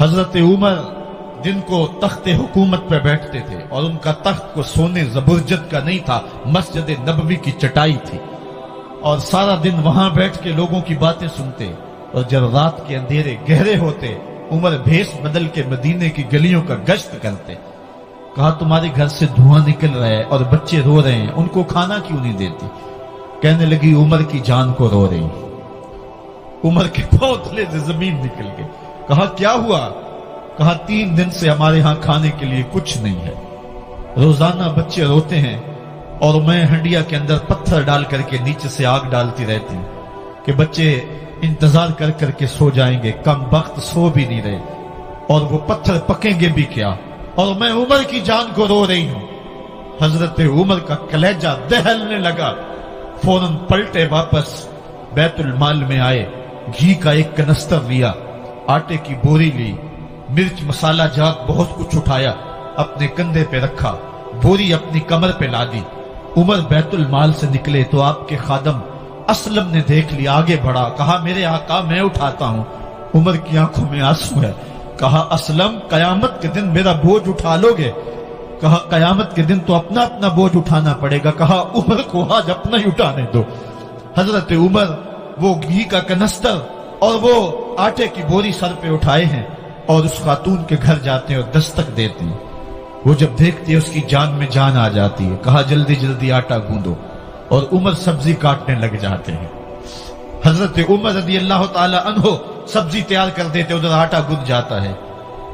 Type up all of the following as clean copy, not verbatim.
حضرت عمر दिन को तख्ते हुकूमत पे बैठते थे और उनका तख्त को सोने जबरजद का नहीं था, मस्जिद नबवी की चटाई थी और सारा दिन वहां बैठ के लोगों की बातें सुनते। और जब रात के अंधेरे गहरे होते उमर भेष बदल के मदीने की गलियों का गश्त करते। कहा तुम्हारे घर से धुआं निकल रहा है और बच्चे रो रहे हैं, उनको खाना क्यों नहीं देती? कहने लगी उमर की जान को रो रही। उमर के पांव तले से जमीन निकल गई। कहा क्या हुआ? कहा 3 दिन से हमारे यहां खाने के लिए कुछ नहीं है, रोजाना बच्चे रोते हैं और मैं हंडिया के अंदर पत्थर डाल करके नीचे से आग डालती रहती हूं कि बच्चे इंतजार कर करके सो जाएंगे, कम वक्त सो भी नहीं रहे और वो पत्थर पकेंगे भी क्या, और मैं उमर की जान को रो रही हूं। हजरत उमर का कलेजा दहलने लगा। फौरन पलटे वापस बैतुल माल में आए, घी का एक कनस्तर लिया, आटे की बोरी ली, मिर्च मसाला जात बहुत कुछ उठाया, अपने कंधे पे रखा, बोरी अपनी कमर पे लादी। उमर बैतुल माल से निकले तो आपके खादम असलम ने देख लिया, आगे बढ़ा, कहा मेरे आका मैं उठाता हूं। उमर की आंखों में आंसू है। कहा असलम कयामत के दिन मेरा बोझ उठा लोगे? कहा कयामत के दिन तो अपना अपना बोझ उठाना पड़ेगा। कहा उमर को आज अपना ही उठाने दो। हजरत उमर वो घी का कनस्तर और वो आटे की बोरी सर पे उठाए हैं और उस खातून के घर जाते हैं और दस्तक देते हैं। वो जब देखती है उसकी जान में जान आ जाती है। कहा जल्दी जल्दी आटा गूंदो, और उमर सब्जी काटने लग जाते हैं। हजरत उमर रज़ी अल्लाह ताला अन्हो सब्जी तैयार कर देते, उधर आटा गूंद जाता है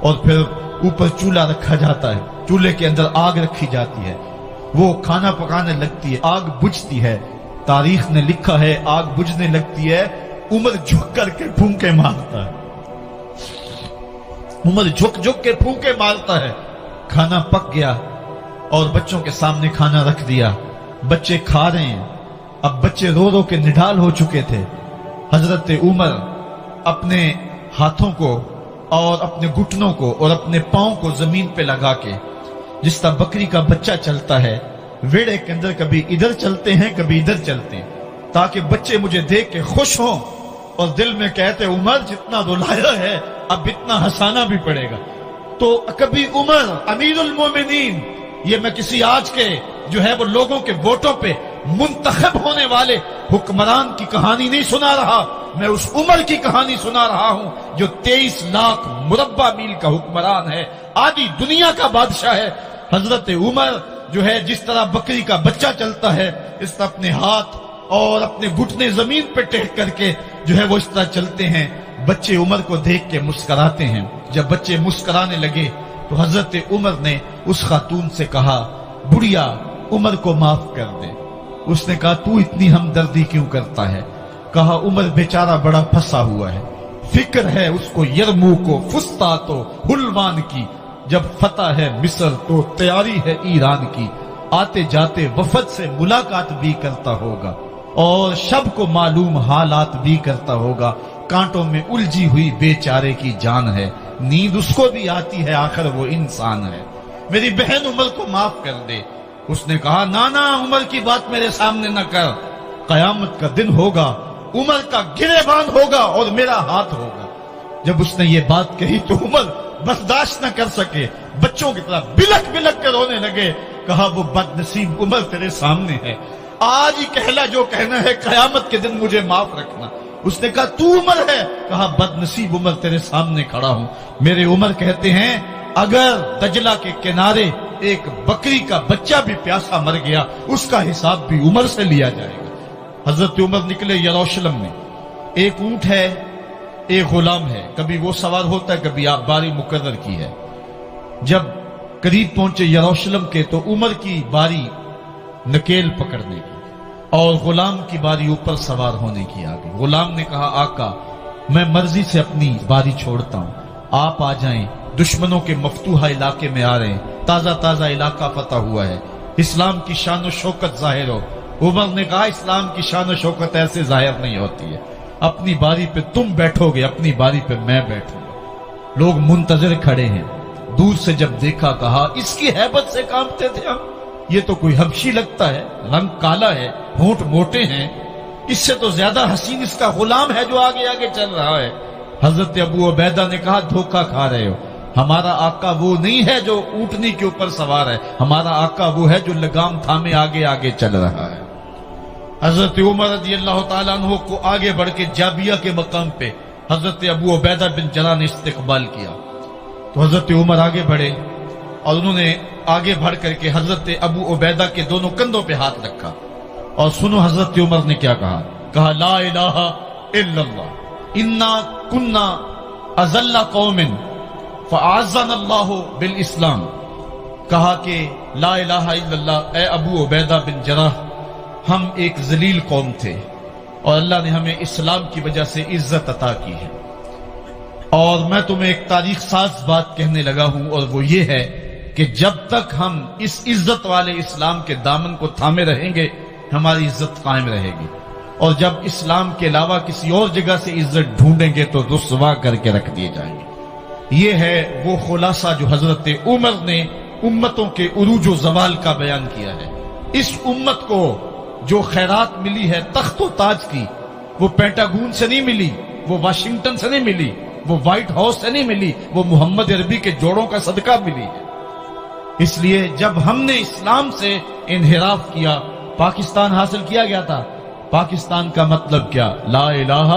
और फिर ऊपर चूल्हा रखा जाता है, चूल्हे के अंदर आग रखी जाती है, वो खाना पकाने लगती है, आग बुझती है। तारीख ने लिखा है आग बुझने लगती है, उमर झुक करके फूंके मारता है। उमर झुक झुक के फूंके मारता है। खाना पक गया और बच्चों के सामने खाना रख दिया, बच्चे खा रहे हैं। अब बच्चे रो रो के निढाल हो चुके थे। हजरत उमर अपने हाथों को और अपने घुटनों को और अपने पांव को जमीन पे लगा के, जिस तरह बकरी का बच्चा चलता है वेड़े के अंदर, कभी इधर चलते हैं कभी इधर चलते हैं, ताकि बच्चे मुझे देख के खुश हों और दिल में कहते उमर जितना रुलाया है अब इतना हंसाना भी पड़ेगा। तो कभी उमर अमीरुल मोमिनीन, ये मैं किसी आज के जो है वो लोगों के वोटों पे मुंतखब होने वाले हुक्मरान की कहानी नहीं सुना रहा, मैं उस उमर की कहानी सुना रहा हूं जो 23 लाख मुरब्बा मील का हुक्मरान है, आधी दुनिया का बादशाह है। हजरत उमर जो है जिस तरह बकरी का बच्चा चलता है, इस तरह अपने हाथ और अपने घुटने जमीन पे टेक करके जो है वो इस तरह चलते हैं। बच्चे उमर को देख के मुस्कुराते हैं। जब बच्चे मुस्कुराने लगे तो हजरत उमर ने उस खातून से कहा बुढ़िया उमर को माफ कर दे। उसने कहा तू इतनी हमदर्दी क्यों करता है? कहा उमर बेचारा बड़ा फंसा हुआ है, फिक्र है उसको यरमूक को, फुस्तात हुलवान की, जब फतह है मिस्र तो तैयारी है ईरान की, आते जाते वफद से मुलाकात भी करता होगा और शब को मालूम हालात भी करता होगा, कांटों में उलझी हुई बेचारे की जान है, नींद उसको भी आती है आखिर वो इंसान है, मेरी बहन उमर को माफ कर दे। उसने कहा ना ना उमर की बात मेरे सामने न कर, कयामत का दिन होगा, उमर का गिरेबान होगा और मेरा हाथ होगा। जब उसने ये बात कही तो उमर बर्दाश्त न कर सके, बच्चों की तरह बिलक बिलक कर रोने लगे। कहा वो बदनसीब उमर तेरे सामने है, आज ही कहला जो कहना है, कयामत के दिन मुझे माफ रखना। उसने कहा तू उमर है? कहा बदनसीब उमर तेरे सामने खड़ा हूं। मेरे उमर कहते हैं अगर दजला के किनारे एक बकरी का बच्चा भी प्यासा मर गया उसका हिसाब भी उमर से लिया जाएगा। हजरत उमर निकले यरूशलेम में, एक ऊंट है एक गुलाम है, कभी वो सवार होता है कभी आप बारी मुकर्रर की है। जब करीब पहुंचे यरूशलेम के तो उमर की बारी नकेल पकड़ने की और गुलाम की बारी ऊपर सवार होने की आ गई। गुलाम ने कहा आका मैं मर्जी से अपनी बारी छोड़ता हूं, आप आ जाएं, दुश्मनों के मफतूहा इलाके में आ रहे हैं, ताजा ताजा इलाका फतह हुआ है, इस्लाम की शान और शौकत जाहिर हो। उमर ने कहा इस्लाम की शान और शौकत ऐसे जाहिर नहीं होती है, अपनी बारी पे तुम बैठोगे, अपनी बारी पे मैं बैठूंगा। लोग मुंतजर खड़े हैं, दूर से जब देखा कहा इसकी हैबत से कांपते थे हम, ये तो कोई हबशी लगता है, रंग काला है, होंठ मोटे हैं, इससे तो ज्यादा हसीन इसका गुलाम है जो आगे आगे चल रहा है। حضرت ابو عبیدہ نے کہا دھوکہ کھا رہے ہو، ہمارا آقا وہ نہیں ہے جو اونٹنی کے اوپر سوار ہے، ہمارا آقا وہ ہے جو لگام تھامے آگے آگے چل رہا ہے۔ حضرت عمر رضی اللہ تعالیٰ عنہ کو آگے بڑھ کے جابیہ کے مقام پہ حضرت ابو عبیدہ بن جراح نے استقبال کیا، تو حضرت عمر آگے بڑھے اور انہوں نے آگے بڑھ کر کے حضرت ابو عبیدہ کے دونوں کندھوں پہ ہاتھ رکھا، اور سنو حضرت عمر نے کیا کہا لا الہ الا اللہ انا کنا اذل قوم فاعزنا اللہ بالاسلام، کہا کہ لا الہ الا اللہ، اے ابو عبیدہ بن جراح، ہم ایک ذلیل قوم تھے اور اللہ نے ہمیں اسلام کی وجہ سے عزت عطا کی ہے، اور میں تمہیں ایک تاریخ ساز بات کہنے لگا ہوں، اور وہ یہ ہے کہ جب تک ہم اس عزت والے اسلام کے دامن کو تھامے رہیں گے ہماری عزت قائم رہے گی، اور جب اسلام کے علاوہ کسی اور جگہ سے عزت ڈھونڈیں گے تو رسوا کر کے رکھ دیے جائیں گے۔ یہ ہے وہ خلاصہ جو حضرت عمر نے امتوں کے عروج و زوال کا بیان کیا ہے۔ اس امت کو جو خیرات ملی ہے تخت و تاج کی، وہ پینٹاگون سے نہیں ملی، وہ واشنگٹن سے نہیں ملی، وہ وائٹ ہاؤس سے نہیں ملی، وہ محمد عربی کے جوڑوں کا صدقہ ملی ہے۔ اس لیے جب ہم نے اسلام سے انحراف کیا، پاکستان حاصل کیا گیا تھا، پاکستان کا مطلب کیا؟ لا الہ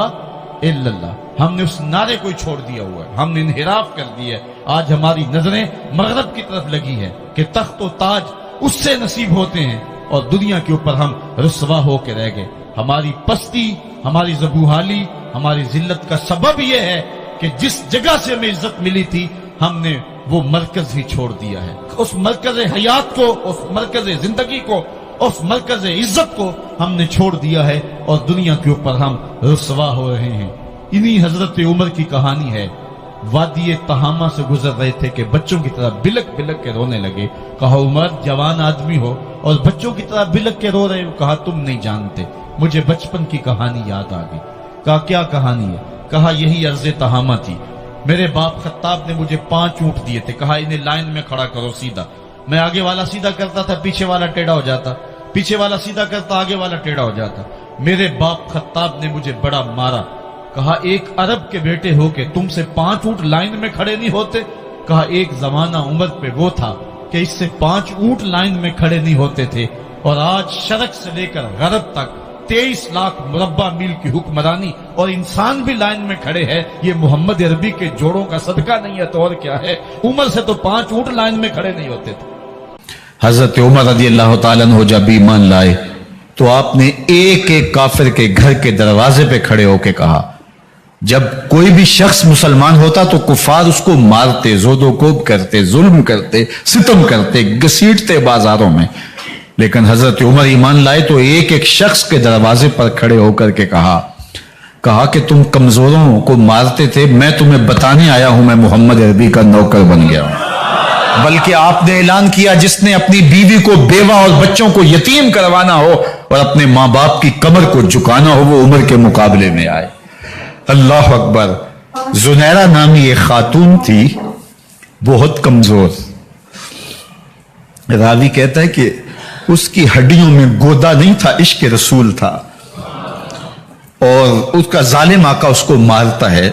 الا اللہ، ہم نے اس نعرے کو چھوڑ دیا ہوا ہے، ہم نے انحراف کر دیا ہے۔ آج ہماری نظریں مغرب کی طرف لگی ہے کہ تخت و تاج اس سے نصیب ہوتے ہیں، اور دنیا کے اوپر ہم رسوا ہو کے رہ گئے۔ ہماری پستی، ہماری زبوحالی، ہماری ذلت کا سبب یہ ہے کہ جس جگہ سے ہمیں عزت ملی تھی ہم نے وہ مرکز ہی چھوڑ دیا ہے۔ اس مرکز حیات کو، اس مرکز زندگی کو، اس مرکز عزت کو ہم نے چھوڑ دیا ہے، اور دنیا کے اوپر ہم رسوا ہو رہے ہیں۔ انہی حضرت عمر کی کہانی ہے۔ وادی تہامہ سے گزر رہے تھے کہ بچوں کی طرح بلک بلک کے رونے لگے۔ کہا عمر جوان آدمی ہو اور بچوں کی طرح بلک کے رو رہے ہو؟ کہا تم نہیں جانتے، مجھے بچپن کی کہانی یاد آ گئی۔ کہا کیا کہانی ہے؟ کہا یہی عرض تہامہ تھی، میرے باپ خطاب نے مجھے 5 اونٹ دیے تھے، کہا انہیں لائن میں کھڑا کرو سیدھا، میں آگے والا سیدھا کرتا تھا پیچھے والا ٹیڑھا ہو جاتا، پیچھے والا سیدھا کرتا آگے والا ٹیڑھا ہو جاتا۔ میرے باپ خطاب نے مجھے بڑا مارا۔ کہا ایک عرب کے بیٹے ہو کے تم سے 5 اونٹ لائن میں کھڑے نہیں ہوتے؟ کہا ایک زمانہ عمر پہ وہ تھا کہ اس سے 5 اونٹ لائن میں کھڑے نہیں ہوتے تھے، اور آج شرق سے لے کر غرب تک 23 لاکھ مربع میل کی حکمرانی اور انسان بھی لائن میں کھڑے ہیں۔ یہ محمد عربی کے جوڑوں کا صدقہ نہیں ہے تو اور کیا ہے؟ عمر سے تو 5 اونٹ لائن میں کھڑے نہیں ہوتے تھے۔ حضرت عمر رضی اللہ تعالیٰ عنہ جب ایمان لائے تو آپ نے ایک ایک کافر کے گھر کے دروازے پہ کھڑے ہو کے کہا، جب کوئی بھی شخص مسلمان ہوتا تو کفار اس کو مارتے، زود و کوب کرتے، ظلم کرتے، ستم کرتے، گھسیٹتے بازاروں میں، لیکن حضرت عمر ایمان لائے تو ایک ایک شخص کے دروازے پر کھڑے ہو کر کے کہا کہ تم کمزوروں کو مارتے تھے، میں تمہیں بتانے آیا ہوں میں محمد عربی کا نوکر بن گیا ہوں۔ بلکہ آپ نے اعلان کیا جس نے اپنی بیوی کو، بیوہ اور بچوں کو یتیم کروانا ہو اور اپنے ماں باپ کی کمر کو جھکانا ہو وہ عمر کے مقابلے میں آئے۔ اللہ اکبر۔ زنیرہ نامی ایک خاتون تھی، بہت کمزور، راوی کہتا ہے کہ اس کی ہڈیوں میں گودا نہیں تھا، عشق رسول تھا، اور اس کا ظالم آقا اس کو مارتا ہے،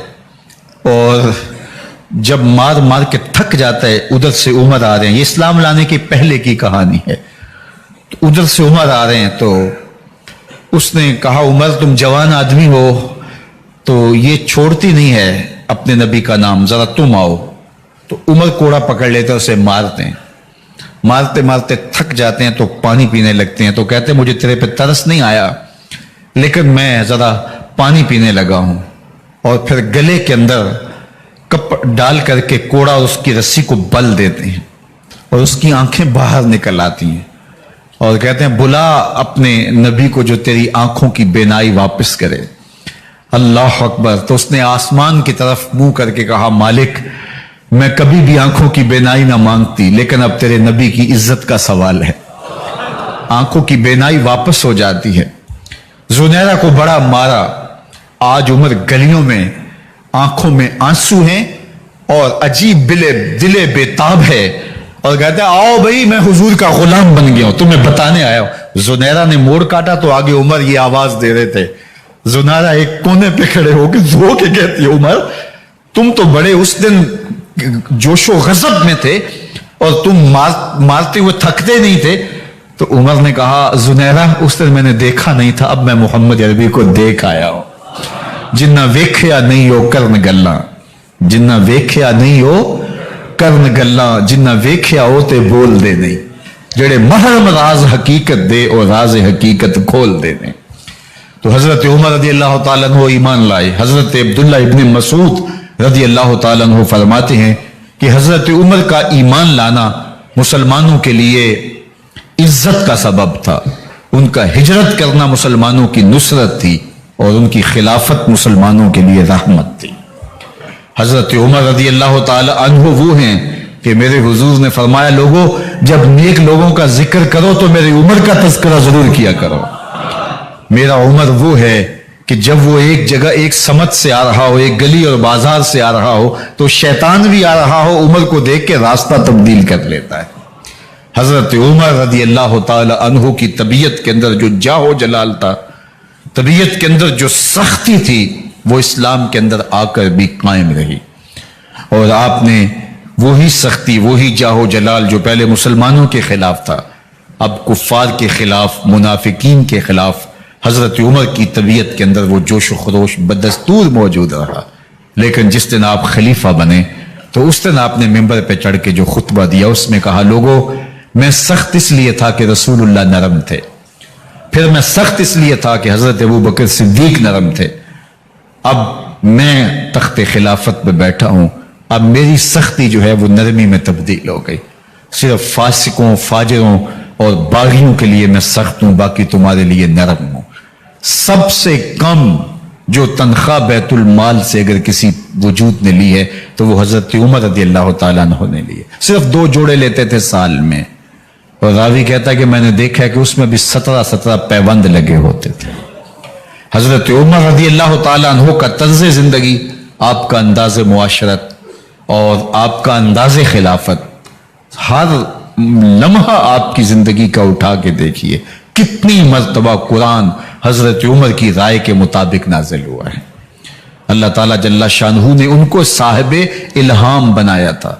اور جب مار کے تھک جاتا ہے ادھر سے عمر آ رہے ہیں، یہ اسلام لانے کے پہلے کی کہانی ہے، تو ادھر سے عمر آ رہے ہیں، تو اس نے کہا عمر تم جوان آدمی ہو تو یہ چھوڑتی نہیں ہے اپنے نبی کا نام، ذرا تم آؤ۔ تو عمر کوڑا پکڑ لیتے اسے مارتے ہیں، مارتے مارتے تھک جاتے ہیں تو پانی پینے لگتے ہیں، تو کہتے ہیں مجھے تیرے پہ ترس نہیں آیا لیکن میں ذرا پانی پینے لگا ہوں، اور پھر گلے کے اندر کپ ڈال کر کے کوڑا اس کی رسی کو بل دیتے ہیں اور اس کی آنکھیں باہر نکل آتی ہیں، اور کہتے ہیں بلا اپنے نبی کو جو تیری آنکھوں کی بینائی واپس کرے۔ اللہ اکبر۔ تو اس نے آسمان کی طرف منہ کر کے کہا مالک میں کبھی بھی آنکھوں کی بینائی نہ مانگتی، لیکن اب تیرے نبی کی عزت کا سوال ہے۔ آنکھوں کی بینائی واپس ہو جاتی ہے۔ زنیرہ کو بڑا مارا۔ آج عمر گلیوں میں آنکھوں میں آنسو ہیں اور عجیب دلے بےتاب ہے، اور کہتا ہے آؤ بھائی میں حضور کا غلام بن گیا ہوں، تمہیں بتانے آیا ہوں۔ زنیرہ نے موڑ کاٹا تو آگے عمر یہ آواز دے رہے تھے जुनारा एक कोने पे खड़े होकर रो के कहती है, उमर तुम तो बड़े उस दिन जोशो गजब में थे और तुम मारते हुए थकते नहीं थे। तो उमर ने कहा, जुनैरा उस दिन मैंने देखा नहीं था, अब मैं मोहम्मद अरबी को देख आया हूं। जिन्ना वेख्या नहीं हो करन गल्ला, जिन्ना वेख्या नहीं हो करन गल्ला, जिन्ना वेख्या हो ते बोल दे नहीं, जेड़े महरम राज हकीकत दे और राज हकीकत खोल दे नहीं। तो हजरत उमर रदी अल्लाह तआला अन्हु ईमान लाए। हजरत अब्दुल्ला इब्न मसूद रदी अल्लाह तआला अन्हु फरमाते हैं कि हजरत उमर का ईमान लाना मुसलमानों के लिए इज्जत का सबब था। उनका हिजरत करना मुसलमानों की नुसरत थी और उनकी खिलाफत मुसलमानों के लिए रहमत थी। हजरत उमर रदी अल्लाह तआला अन्हु वो हैं कि मेरे हुजूर ने फरमाया, लोगों जब नेक लोगों का जिक्र करो तो मेरी उमर का तज़किरा जरूर किया करो। मेरा उमर वो है कि जब वो एक जगह एक समत से आ रहा हो, एक गली और बाजार से आ रहा हो, तो शैतान भी आ रहा हो, उमर को देख के रास्ता तब्दील कर लेता है। हजरत उमर रदी अल्लाह तआला अन्हु की तबीयत के अंदर जो जाहो जलाल था, तबीयत के अंदर जो सख्ती थी, वो इस्लाम के अंदर आकर भी कायम रही। और आपने वही सख्ती, वही जाहो जलाल जो पहले मुसलमानों के खिलाफ था, अब कुफ्फार के खिलाफ, मुनाफिकीन के खिलाफ हजरत उमर की तबीयत के अंदर वो जोश खरोश बदस्तूर मौजूद रहा। लेकिन जिस दिन आप खलीफा बने तो उस दिन आपने मिंबर पे चढ़ के जो खुतबा दिया उसमें कहा, लोगों मैं सख्त इसलिए था कि रसूलुल्लाह नरम थे, फिर मैं सख्त इसलिए था कि हजरत अबू बकर सिद्दीक नरम थे, अब मैं तख्ते खिलाफत पे बैठा हूं, अब मेरी सख्ती जो है वो नरमी में तब्दील हो गई। सिर्फ फासिकों, फाजिरों और बागियों के लिए मैं सख्त हूं, बाकी तुम्हारे लिए नरम हूं। सबसे कम जो तनख्वाह बैतुल माल से अगर किसी वजूद ने ली है तो वो हजरत उमर रदी अल्लाह तआला अन्हु ने ली है। सिर्फ 2 जोड़े लेते थे साल में, और रावी कहता है कि मैंने देखा है कि उसमें भी 17 पैबंद लगे होते थे। हजरत उमर रदी अल्लाह तआला अन्हु का तर्ज जिंदगी, आपका अंदाज मुआशरत और आपका अंदाज खिलाफत, हर लम्हा आपकी जिंदगी का उठा के देखिए कितनी मर्तबा कुरान हजरत उमर की राय के मुताबिक नाजिल हुआ है। अल्लाह ताला जल्ला शानहू ने उनको साहिबे इल्हाम बनाया था।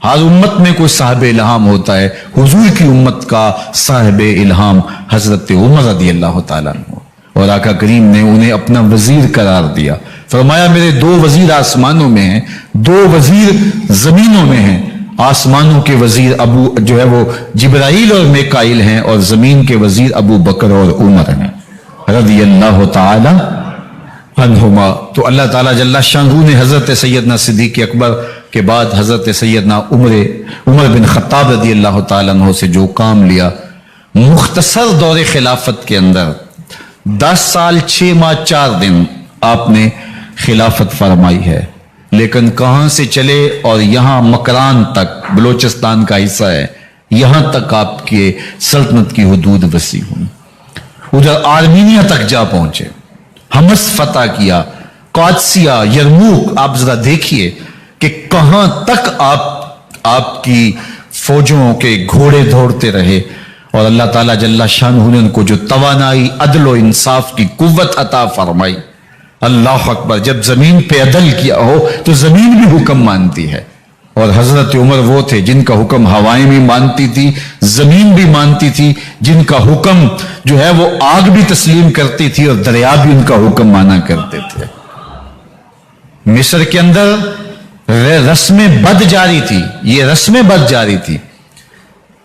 हर उम्मत में कोई साहिबे इल्हाम होता है, हुजूर की उम्मत का साहिबे इल्हाम हजरत उमर रदी अल्लाह तआला अन्हु, और आका करीम ने उन्हें अपना वजीर करार दिया। फरमाया, मेरे 2 वजीर आसमानों में हैं, 2 वजीर जमीनों में हैं। आसमानों के वजीर अबू जो है वो जिब्राइल और मेकाइल हैं, और जमीन के वजीर अबू बकर और उमर हैं रज़ी अल्लाह तआला अन्हुमा। तो अल्लाह ताला जल्ला शानहू ने हजरत सैयदना सिद्दीक़ अकबर के बाद हजरत सैयदना उमर बिन खत्ताब रज़ी अल्लाह तआला अन्हु से जो काम लिया, मुख्तसर दौरे खिलाफत के अंदर 10 साल 6 माह 4 दिन आपने खिलाफत फरमाई है। लेकिन कहां से चले और यहां मकरान तक, बलोचिस्तान का हिस्सा है, यहां तक आपके सल्तनत की हुदूद वसी हुई। उधर आर्मीनिया तक जा पहुंचे, हमस फतह किया, कादसिया, यरमूक। आप जरा देखिए कि कहां तक आपकी फौजों के घोड़े दौड़ते रहे, और अल्लाह ताला जल्ला शानहू ने उनको जो तवानाई, अदल और इंसाफ की कुव्वत अता फरमाई। अल्लाह अकबर। जब जमीन पे अदल किया हो तो जमीन भी हुक्म मानती है, और हजरत उमर वो थे जिनका हुक्म हवाएं भी मानती थी, जमीन भी मानती थी, जिनका हुक्म जो है वो आग भी तस्लीम करती थी और दरिया भी उनका हुक्म माना करते थे। मिस्र के अंदर रस्में बद जारी थी, ये रस्में बद जारी थी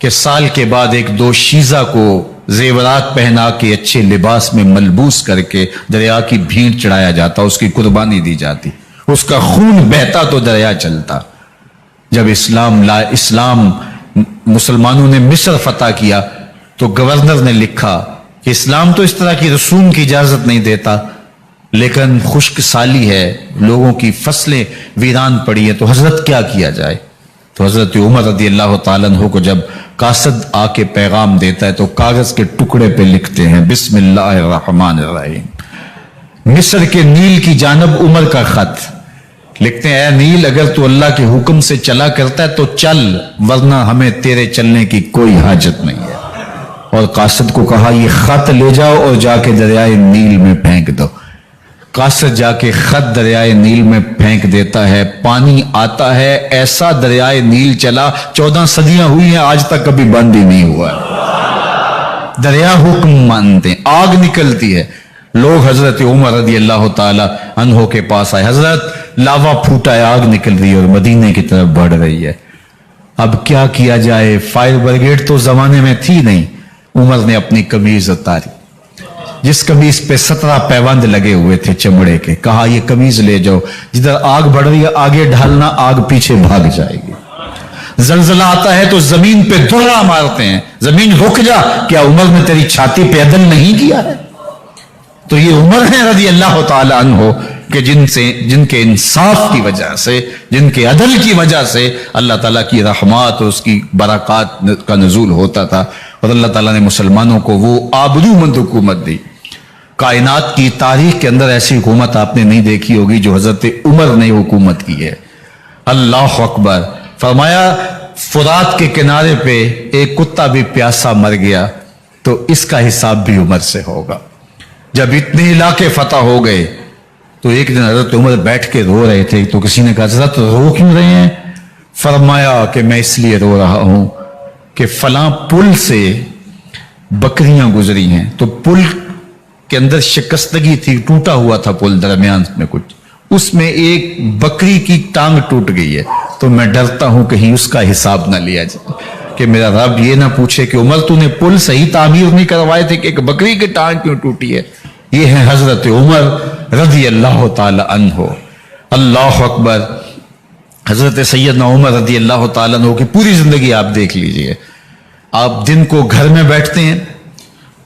कि साल के बाद 1-2 शीजा को जेवरात पहना के अच्छे लिबास में मलबूस करके दरिया की भीड़ चढ़ाया जाता, उसकी कुर्बानी दी जाती, उसका खून बहता तो दरिया चलता। जब इस्लाम मुसलमानों ने मिस्र फतह किया तो गवर्नर ने लिखा कि इस्लाम तो इस तरह की रसूम की इजाजत नहीं देता, लेकिन खुश्क साली है, लोगों की फसलें वीरान पड़ी है, तो हजरत क्या किया जाए। तो हजरत उमर रदी अल्लाह तआला अन्हु को जब कासद आके पैगाम देता है तो कागज के टुकड़े पे लिखते हैं, बिस्मिल्लाहिर्रहमानिर्रहीम। मिस्र के नील की जानब उमर का खत लिखते हैं, ऐ नील, अगर तू अल्लाह के हुक्म से चला करता है तो चल, वरना हमें तेरे चलने की कोई हाजत नहीं है। और कासद को कहा, ये खत ले जाओ और जाके दरियाए नील में फेंक दो। قاصد جا کے خط دریائے نیل میں پھینک دیتا ہے، پانی آتا ہے، ایسا دریائے نیل چلا 14 صدیاں ہوئی ہیں آج تک کبھی بند ہی نہیں ہوا ہے۔ دریا حکم مانتے ہیں، آگ نکلتی ہے۔ لوگ حضرت عمر رضی اللہ تعالی عنہ کے پاس آئے، حضرت لاوا پھوٹا ہے، آگ نکل رہی ہے اور مدینے کی طرف بڑھ رہی ہے، اب کیا کیا جائے؟ فائر بریگیڈ تو زمانے میں تھی نہیں۔ عمر نے اپنی قمیض اتاری، جس قمیض پہ 17 پیوند لگے ہوئے تھے چمڑے کے، کہا یہ قمیض لے جاؤ، جدھر آگ بڑھ رہی ہے آگے ڈھالنا، آگ پیچھے بھاگ جائے گی۔ زلزلہ آتا ہے تو زمین پہ درہ مارتے ہیں، زمین رک جا، کیا عمر نے تیری چھاتی پہ عدل نہیں کیا ہے؟ تو یہ عمر ہیں رضی اللہ تعالی عنہ کہ جن کے انصاف کی وجہ سے، جن کے عدل کی وجہ سے اللہ تعالیٰ کی رحمات اور اس کی برکات کا نزول ہوتا تھا، اور اللہ تعالیٰ نے مسلمانوں کو وہ آبرومند حکومت دی۔ کائنات کی تاریخ کے اندر ایسی حکومت آپ نے نہیں دیکھی ہوگی جو حضرت عمر نے حکومت کی ہے۔ اللہ اکبر۔ فرمایا فرات کے کنارے پہ ایک کتا بھی پیاسا مر گیا تو اس کا حساب بھی عمر سے ہوگا۔ جب اتنے علاقے فتح ہو گئے تو ایک دن حضرت عمر بیٹھ کے رو رہے تھے، تو کسی نے کہا حضرت رو کیوں رہے ہیں؟ فرمایا کہ میں اس لیے رو رہا ہوں کہ فلاں پل سے بکریاں گزری ہیں، تو پل کے اندر شکستگی تھی، ٹوٹا ہوا تھا پل درمیان میں کچھ، اس میں ایک بکری کی ٹانگ ٹوٹ گئی ہے، تو میں ڈرتا ہوں کہیں اس کا حساب نہ لیا جائے، کہ میرا رب یہ نہ پوچھے کہ عمر تو نے پل صحیح تعمیر نہیں کروائے تھے کہ ایک بکری کی ٹانگ کیوں ٹوٹی ہے۔ یہ ہے حضرت عمر رضی اللہ تعالی عنہ۔ اللہ اکبر۔ حضرت سیدنا عمر رضی اللہ تعالیٰ عنہ کی پوری زندگی آپ دیکھ لیجئے۔ آپ دن کو گھر میں بیٹھتے ہیں،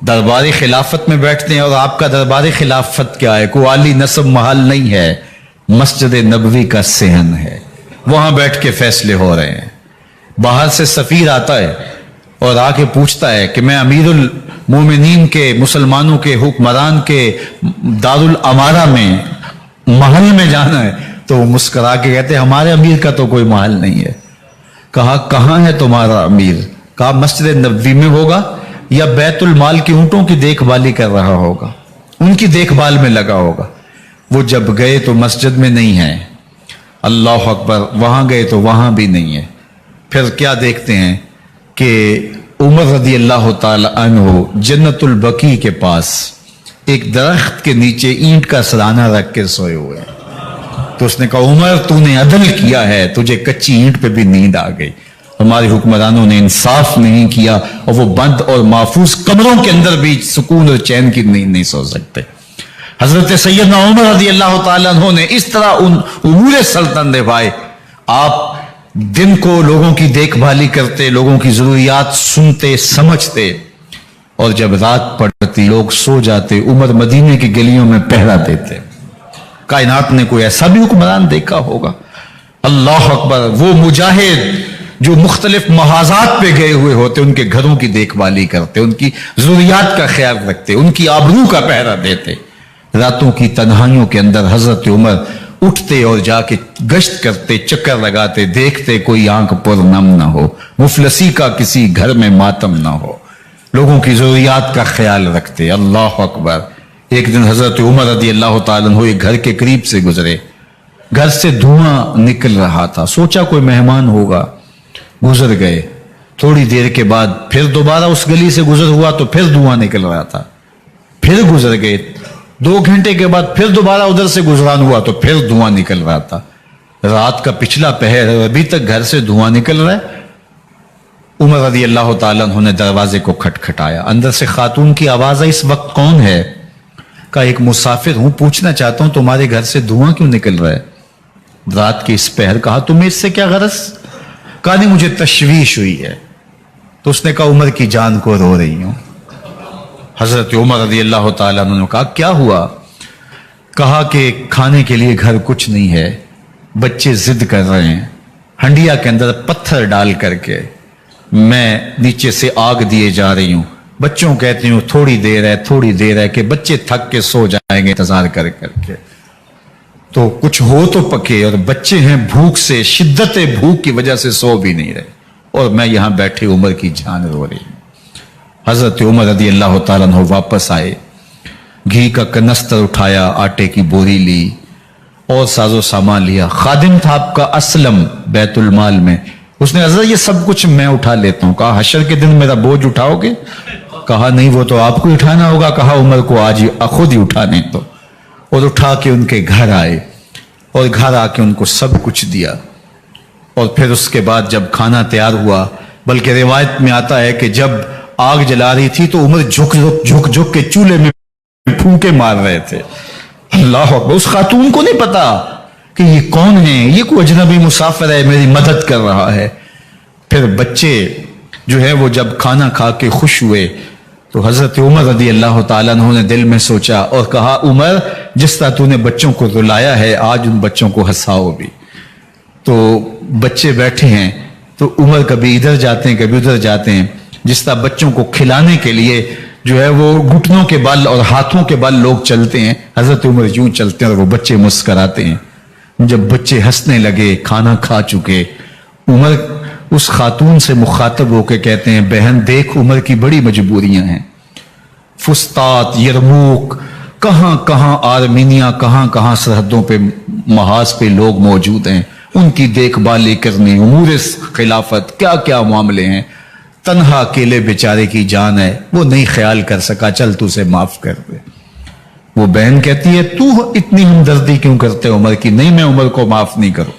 دربار خلافت میں بیٹھتے ہیں، اور آپ کا دربار خلافت کیا ہے؟ کوئی عالی نصب محل نہیں ہے، مسجد نبوی کا صحن ہے، وہاں بیٹھ کے فیصلے ہو رہے ہیں۔ باہر سے سفیر آتا ہے اور آ کے پوچھتا ہے کہ میں امیر المومنین کے، مسلمانوں کے حکمران کے دارالامارہ میں محل میں جانا ہے، تو وہ مسکرا کے کہتے ہیں ہمارے امیر کا تو کوئی محل نہیں ہے۔ کہا کہاں ہے تمہارا امیر؟ کہا مسجد نبوی میں ہوگا یا بیت المال کی اونٹوں کی دیکھ بھالی کر رہا ہوگا، ان کی دیکھ بھال میں لگا ہوگا۔ وہ جب گئے تو مسجد میں نہیں ہے، اللہ اکبر، وہاں گئے تو وہاں بھی نہیں ہے۔ پھر کیا دیکھتے ہیں کہ عمر رضی اللہ تعالی عنہ جنت البقیع کے پاس ایک درخت کے نیچے اینٹ کا سرانہ رکھ کے سوئے ہوئے ہیں۔ تو اس نے کہا عمر تو نے عدل کیا ہے، تجھے کچی اینٹ پہ بھی نیند آ گئی، ہمارے حکمرانوں نے انصاف نہیں کیا، اور وہ بند اور محفوظ کمروں کے اندر بھی سکون اور چین کی نیند نہیں سو سکتے۔ حضرت سیدنا عمر رضی اللہ تعالیٰ عنہ نے اس طرح ان امور سلطنت نبھائے۔ آپ دن کو لوگوں کی دیکھ بھالی کرتے، لوگوں کی ضروریات سنتے سمجھتے، اور جب رات پڑتی لوگ سو جاتے، عمر مدینے کی گلیوں میں پہرا دیتے۔ کائنات نے کوئی ایسا بھی حکمران دیکھا ہوگا؟ اللہ اکبر۔ وہ مجاہد جو مختلف محاذات پہ گئے ہوئے ہوتے، ان کے گھروں کی دیکھ بھالی کرتے، ان کی ضروریات کا خیال رکھتے، ان کی آبرو کا پہرا دیتے۔ راتوں کی تنہائیوں کے اندر حضرت عمر اٹھتے اور جا کے گشت کرتے، چکر لگاتے، دیکھتے کوئی آنکھ پر نم نہ ہو، مفلسی کا کسی گھر میں ماتم نہ ہو، لوگوں کی ضروریات کا خیال رکھتے۔ اللہ اکبر۔ ایک دن حضرت عمر رضی اللہ تعالیٰ عنہ ایک گھر کے قریب سے گزرے، گھر سے دھواں نکل رہا تھا، سوچا کوئی مہمان ہوگا، گزر گئے۔ تھوڑی دیر کے بعد پھر دوبارہ اس گلی سے گزر ہوا تو پھر دھواں نکل رہا تھا، پھر گزر گئے۔ 2 گھنٹے کے بعد پھر دوبارہ ادھر سے گزران ہوا تو پھر دھواں نکل رہا تھا۔ رات کا پچھلا پہر ہے، ابھی تک گھر سے دھواں نکل رہا ہے۔ عمر رضی اللہ تعالیٰ عنہ نے دروازے کو کھٹکھٹایا، اندر سے خاتون کی آواز ہے، اس وقت کون ہے؟ کہا ایک مسافر ہوں، پوچھنا چاہتا ہوں تمہارے گھر سے دھواں کیوں نکل رہا ہے رات کے اس پہر؟ کہا تمہیں اس سے کیا غرض؟ کہا نہیں مجھے تشویش ہوئی ہے۔ تو اس نے کہا عمر کی جان کو رو رہی ہوں۔ حضرت عمر رضی اللہ تعالیٰ عنہ نے کہا کیا ہوا؟ کہا کہ کھانے کے لیے گھر کچھ نہیں ہے، بچے ضد کر رہے ہیں، ہنڈیا کے اندر پتھر ڈال کر کے میں نیچے سے آگ دیے جا رہی ہوں، بچوں کہتی ہوں تھوڑی دیر ہے کہ بچے تھک کے سو جائیں گے انتظار کر کے، تو کچھ ہو تو پکے، اور بچے ہیں بھوک سے، شدت بھوک کی وجہ سے سو بھی نہیں رہے، اور میں یہاں بیٹھے عمر کی جان رو رہی ہوں۔ حضرت عمر رضی اللہ تعالیٰ عنہ واپس آئے، घी का कनस्तर उठाया, आटे की बोरी ली और साजो सामान लिया। खादिम था आपका असलम बैतुल माल में, उसने हजरत ये सब कुछ मैं उठा लेता हूं। कहा हशर के दिन मेरा बोझ उठाओगे? कहा नहीं, वो तो आपको उठाना होगा। कहा उमर को आज खुद ही उठाने दो। और उठा के उनके घर आए और घर आके उनको सब कुछ दिया। और फिर उसके बाद जब खाना तैयार हुआ, बल्कि रिवायत में आता है कि जब आग जला रही थी तो उमर झुक के चूल्हे में फूंके मार रहे थे। अल्लाह अकबर। उस खातून को नहीं पता कि ये कौन है, ये कोई अजनबी मुसाफिर है, मेरी मदद कर रहा है। फिर बच्चे जो है वो जब खाना खा के खुश हुए तो हजरत उमर रदी अल्लाह ताला अन्हु ने दिल में सोचा और कहा, उमर जिस तरह तूने बच्चों को रुलाया है, आज उन बच्चों को हंसाओ भी। तो बच्चे बैठे हैं तो उमर कभी इधर जाते हैं कभी उधर जाते हैं। जिस तरह बच्चों को खिलाने के लिए जो है वो घुटनों के बल और हाथों के बल लोग चलते हैं, हजरत उमर यूं चलते हैं और वो बच्चे मुस्कराते हैं। जब बच्चे हंसने लगे, खाना खा चुके, उमर उस खातून से मुखातब होकर कहते हैं, बहन देख उमर की बड़ी मजबूरियां हैं। फुस्तात, यरमूक, कहां कहां आर्मीनिया, कहां कहां सरहदों पे महाज पे लोग मौजूद हैं, उनकी देखभाल करनी, उमूर खिलाफत, क्या क्या मामले हैं। तन्हा अकेले बेचारे की जान है, वो नहीं ख्याल कर सका, चल तू उसे माफ कर दे। वो बहन कहती है, तू इतनी हमदर्दी क्यों करते उमर की? नहीं, मैं उमर को माफ नहीं करूं।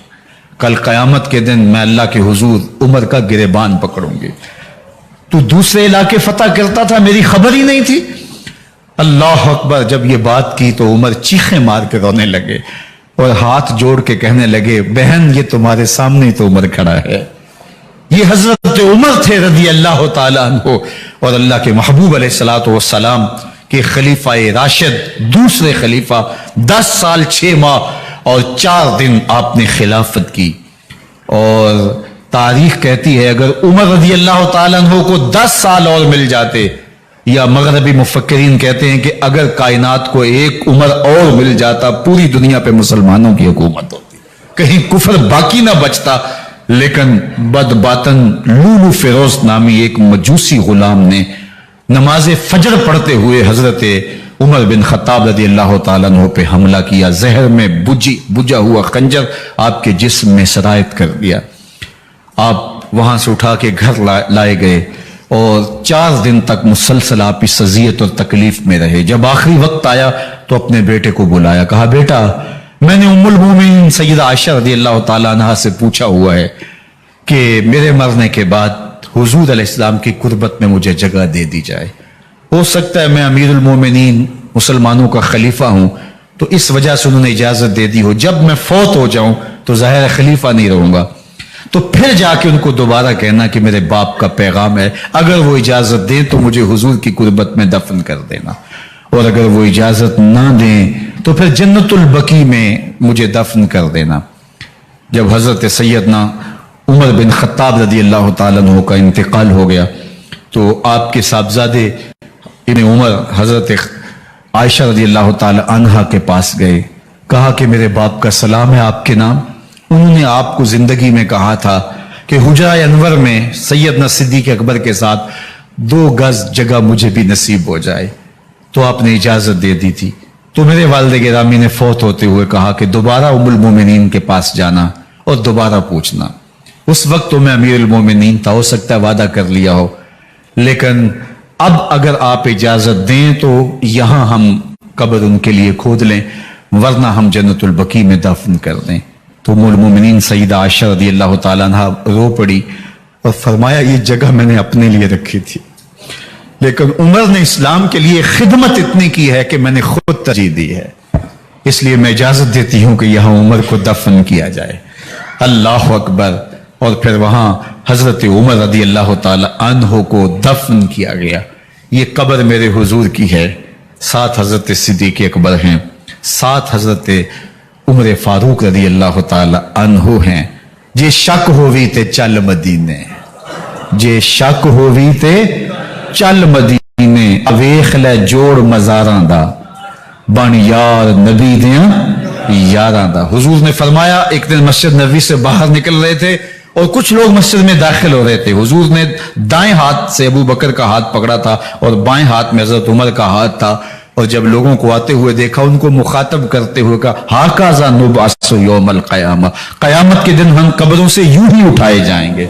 कल कयामत के दिन मैं अल्लाह के हुजूर उमर का गिरेबान पकड़ूंगी। तू दूसरे इलाके फतह करता था, मेरी खबर ही नहीं थी। अल्लाह अकबर। जब ये बात की तो उमर चीखें मार के रोने लगे और हाथ जोड़ के कहने लगे, बहन ये तुम्हारे सामने तो उमर खड़ा है, ये हजरत उमर थे रदी अल्लाह ताला अन्हु और अल्लाह के महबूब अलैहिस्सलातु वस्सलाम के खलीफा राशिद, दूसरे खलीफा। 10 साल 6 माह और 4 दिन आपने खिलाफत की। और तारीख कहती है अगर उमर रदी अल्लाह ताला अन्हु को 10 साल और मिल जाते, या मगरबी मुफक्किरीन कहते हैं कि अगर कायनात को एक उमर और मिल जाता, पूरी दुनिया पे मुसलमानों की हुकूमत होती, कहीं कुफर बाकी ना बचता। लेकिन बदबातन लूलू फिरोज नामी एक मजूसी गुलाम ने नमाज फजर पढ़ते हुए हजरत उमर बिन खत्ताब रदी अल्लाह ताला अन्हु पे हमला किया। जहर में बुझा हुआ खंजर आपके जिस्म में सरायत कर दिया। आप वहां से उठा के घर लाए गए और 4 दिन तक मुसलसल आप इस अजियत और तकलीफ में रहे। जब आखिरी वक्त आया तो अपने बेटे को बुलाया, कहा बेटा मैंने उम्मुल मोमिनीन सैयदा आयशा रदी अल्लाह ताला अन्हा से पूछा हुआ है कि मेरे मरने के बाद हुजूर अलैहिस्सलाम की कुर्बत में मुझे जगह दे दी जाए। हो सकता है मैं अमीरुल मोमिनीन मुसलमानों का खलीफा हूं तो इस वजह से उन्होंने इजाजत दे दी हो, जब मैं फौत हो जाऊं तो जाहिर खलीफा नहीं रहूंगा। तो फिर जाके उनको दोबारा कहना कि मेरे बाप का पैगाम है, अगर वो इजाजत दें तो मुझे हुजूर की कुर्बत में दफन कर देना, और अगर वो इजाजत ना दें तो फिर जन्नतुल बकी में मुझे दफन कर देना। जब हजरत सैयदना उमर बिन खत्ताब रदी अल्लाह ताला अन्हु का इंतकाल हो गया तो आपके साहबजादे इब्न उमर हजरत आयशा रदी अल्लाह ताला अन्हा के पास गए, कहा कि मेरे बाप का सलाम है आपके नाम। उन्होंने आपको जिंदगी में कहा था कि हुजरा अनवर में सैयदना सिद्दीक अकबर के साथ 2 गज जगह मुझे भी नसीब हो जाए, तो आपने इजाजत दे दी थी। तो मेरे वालिद गिरामी ने फौत होते हुए कहा कि दोबारा उम्मुल मोमिनीन के पास जाना और दोबारा पूछना। उस वक्त तो मैं अमीरुल मोमिनीन था, हो सकता है वादा कर लिया हो, लेकिन अब अगर आप इजाजत दें तो यहां हम कब्र उनके लिए खोद लें, वरना हम जन्नतुल बकी में दफन कर दें। तो उम्मुल मोमिनीन सईदा आयशा रदी अल्लाह ताला अन्हा रो पड़ी और फरमाया ये जगह मैंने अपने लिए रखी थी, लेकिन उमर ने इस्लाम के लिए खिदमत इतनी की है कि मैंने खुद तरजीह दी है, इसलिए मैं इजाजत देती हूं कि यहां उमर को दफन किया जाए। अल्लाह अकबर। और फिर वहां हजरत उमर रदी अल्लाह ताला अन्हु को दफन किया गया। ये कब्र मेरे हुजूर की है, 7 हजरत सिद्दीक अकबर हैं, 7 हजरत उमर फारूक रदी अल्लाह ताला अन्हु हैं। जे शक होवी ते चल मदीने, जे शक होवी ते चल मदीने, वेख ले जोड़ मजारां दा, बन यार नबी दियां यारां दा। हुजूर ने फरमाया, एक दिन मस्जिद नबी से बाहर निकल रहे थे और कुछ लोग मस्जिद में दाखिल हो रहे थे। हुजूर ने दाएं हाथ से अबू बकर का हाथ पकड़ा था और बाएं हाथ में हजरत उमर का हाथ था। اور جب لوگوں کو آتے ہوئے دیکھا ان کو مخاطب کرتے ہوئے کہا ہاکذا نبعث یوم القیامہ، قیامت کے دن ہم قبروں سے یوں ہی اٹھائے جائیں گے،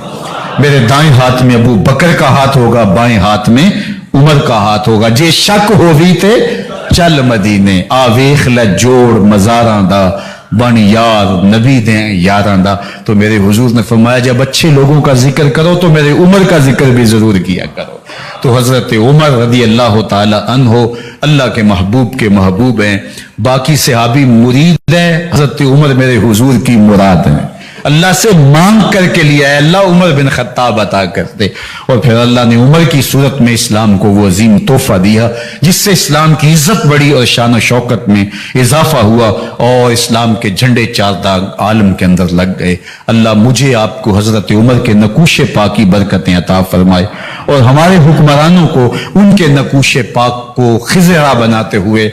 میرے دائیں ہاتھ میں ابو بکر کا ہاتھ ہوگا، بائیں ہاتھ میں عمر کا ہاتھ ہوگا، جے شک ہووی تے چل مدینے آ ویخ لے جوڑ مزاراں دا بن یار نبی دیں یاراں دا۔ تو میرے حضور نے فرمایا جب اچھے لوگوں کا ذکر کرو تو میرے عمر کا ذکر بھی ضرور کیا کرو۔ تو حضرت عمر رضی اللہ تعالی عنہ اللہ کے محبوب کے محبوب ہیں، باقی صحابی مرید ہیں، حضرت عمر میرے حضور کی مراد ہیں، اللہ سے مانگ کر کے لیا ہے اللہ عمر بن خطاب عطا کرتے، اور پھر اللہ نے عمر کی صورت میں اسلام کو وہ عظیم تحفہ دیا جس سے اسلام کی عزت بڑھی اور شان و شوکت میں اضافہ ہوا اور اسلام کے جھنڈے چار داغ عالم کے اندر لگ گئے۔ اللہ مجھے آپ کو حضرت عمر کے نقوش پاک کی برکتیں عطا فرمائے اور ہمارے حکمرانوں کو ان کے نقوش پاک کو خضرا بناتے ہوئے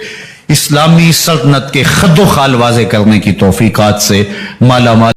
اسلامی سلطنت کے خد و خال واضح کرنے کی توفیقات سے مالا مال